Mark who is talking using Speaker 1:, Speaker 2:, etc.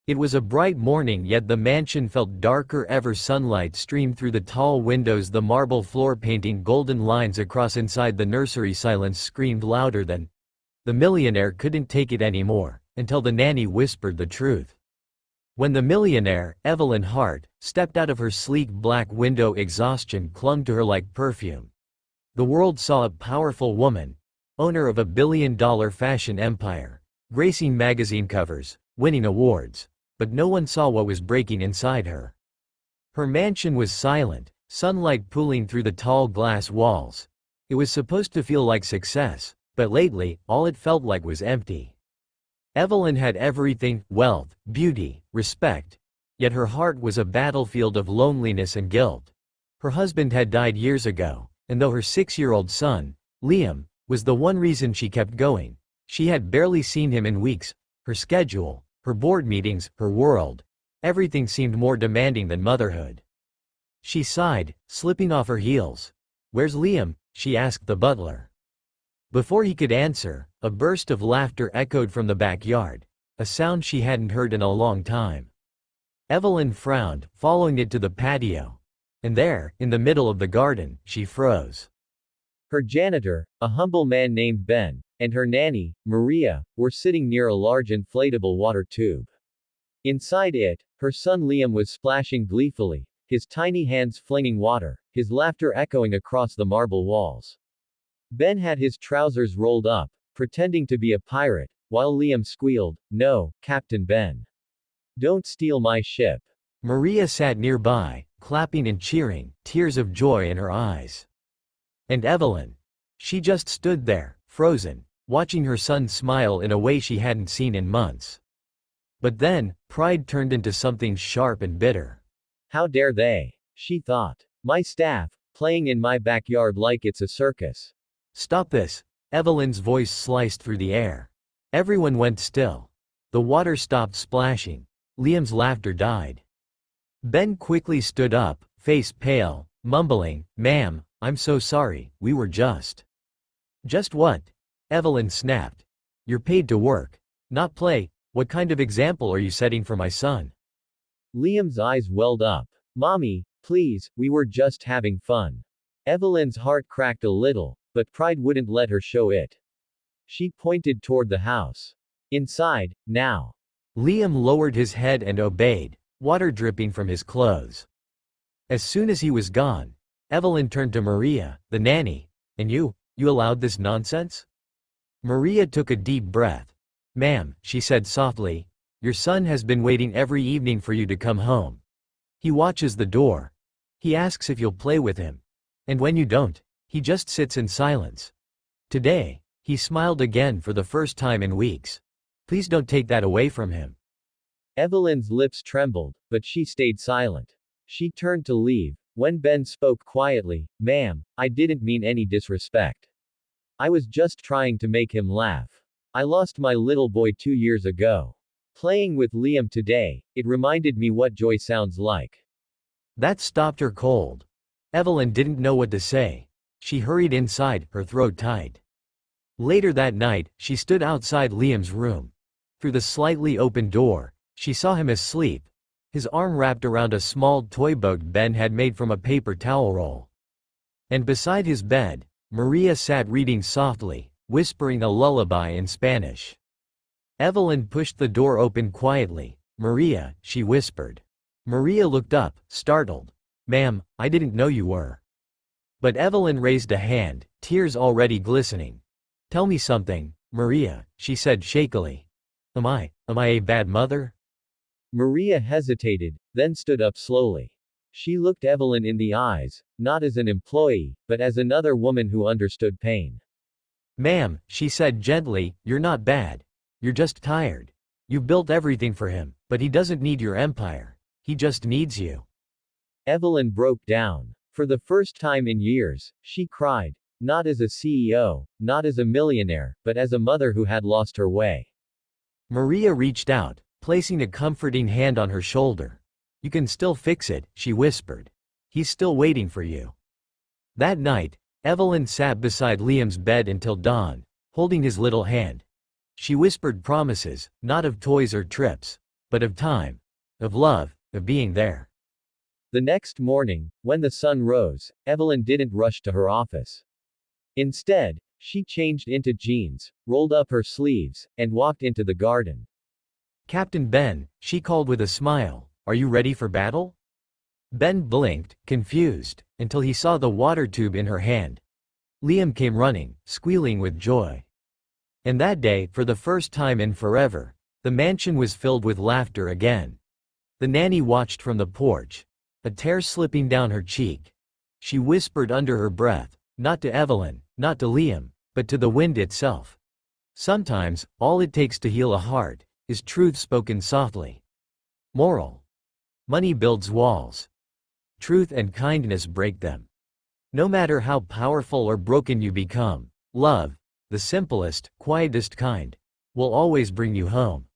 Speaker 1: It was a bright morning, yet the mansion felt darker ever. Sunlight streamed through the tall windows, the marble floor painting golden lines across. Inside the nursery, silence screamed louder than. The millionaire couldn't take it anymore, until the nanny whispered the truth. When the millionaire, Evelyn Hart, stepped out of her sleek black window, exhaustion clung to her like perfume. The world saw a powerful woman, owner of a billion-dollar fashion empire, gracing magazine covers, winning awards. But no one saw what was breaking inside her. Her mansion was silent, sunlight pooling through the tall glass walls. It was supposed to feel like success, but lately, all it felt like was empty. Evelyn had everything: wealth, beauty, respect. Yet her heart was a battlefield of loneliness and guilt. Her husband had died years ago, and though her 6-year-old son, Liam, was the one reason she kept going, she had barely seen him in weeks. Her schedule, her board meetings, her world, everything seemed more demanding than motherhood. She sighed, slipping off her heels. "Where's Liam?" she asked the butler. Before he could answer, a burst of laughter echoed from the backyard, a sound she hadn't heard in a long time. Evelyn frowned, following it to the patio. And there, in the middle of the garden, she froze. Her janitor, a humble man named Ben, and her nanny, Maria, were sitting near a large inflatable water tube. Inside it, her son Liam was splashing gleefully, his tiny hands flinging water, his laughter echoing across the marble walls. Ben had his trousers rolled up, pretending to be a pirate, while Liam squealed, "No, Captain Ben. Don't steal my ship." Maria sat nearby, clapping and cheering, tears of joy in her eyes. And Evelyn? She just stood there, frozen, watching her son smile in a way she hadn't seen in months. But then, pride turned into something sharp and bitter. "How dare they?" she thought. "My staff, playing in my backyard like it's a circus." "Stop this!" Evelyn's voice sliced through the air. Everyone went still. The water stopped splashing. Liam's laughter died. Ben quickly stood up, face pale, mumbling, "Ma'am, I'm so sorry, we were just." "Just what?" Evelyn snapped. "You're paid to work, not play. What kind of example are you setting for my son?" Liam's eyes welled up. "Mommy, please, we were just having fun." Evelyn's heart cracked a little, but pride wouldn't let her show it. She pointed toward the house. "Inside, now." Liam lowered his head and obeyed, water dripping from his clothes. As soon as he was gone, Evelyn turned to Maria, the nanny. "And you allowed this nonsense?" Maria took a deep breath. "Ma'am," she said softly, "your son has been waiting every evening for you to come home. He watches the door. He asks if you'll play with him. And when you don't, he just sits in silence. Today, he smiled again for the first time in weeks. Please don't take that away from him." Evelyn's lips trembled, but she stayed silent. She turned to leave, when Ben spoke quietly, "Ma'am, I didn't mean any disrespect. I was just trying to make him laugh. I lost my little boy 2 years ago. Playing with Liam today, it reminded me what joy sounds like." That stopped her cold. Evelyn didn't know what to say. She hurried inside, her throat tight. Later that night, she stood outside Liam's room. Through the slightly open door, she saw him asleep, his arm wrapped around a small toy boat Ben had made from a paper towel roll. And beside his bed, Maria sat reading softly, whispering a lullaby in Spanish. Evelyn pushed the door open quietly. "Maria," she whispered. Maria looked up, startled. "Ma'am, I didn't know you were." But Evelyn raised a hand, tears already glistening. "Tell me something, Maria," she said shakily. Am I a bad mother?" Maria hesitated, then stood up slowly. She looked Evelyn in the eyes, not as an employee, but as another woman who understood pain. "Ma'am," she said gently, "you're not bad. You're just tired. You've built everything for him, but he doesn't need your empire. He just needs you." Evelyn broke down. For the first time in years, she cried. Not as a CEO, not as a millionaire, but as a mother who had lost her way. Maria reached out, placing a comforting hand on her shoulder. "You can still fix it," she whispered. "He's still waiting for you." That night, Evelyn sat beside Liam's bed until dawn, holding his little hand. She whispered promises, not of toys or trips, but of time, of love, of being there. The next morning, when the sun rose, Evelyn didn't rush to her office. Instead, she changed into jeans, rolled up her sleeves, and walked into the garden. "Captain Ben," she called with a smile, "are you ready for battle?" Ben blinked, confused, until he saw the water tube in her hand. Liam came running, squealing with joy. And that day, for the first time in forever, the mansion was filled with laughter again. The nanny watched from the porch, a tear slipping down her cheek. She whispered under her breath, not to Evelyn, not to Liam, but to the wind itself. Sometimes, all it takes to heal a heart is truth spoken softly. Moral: money builds walls. Truth and kindness break them. No matter how powerful or broken you become, love, the simplest, quietest kind, will always bring you home.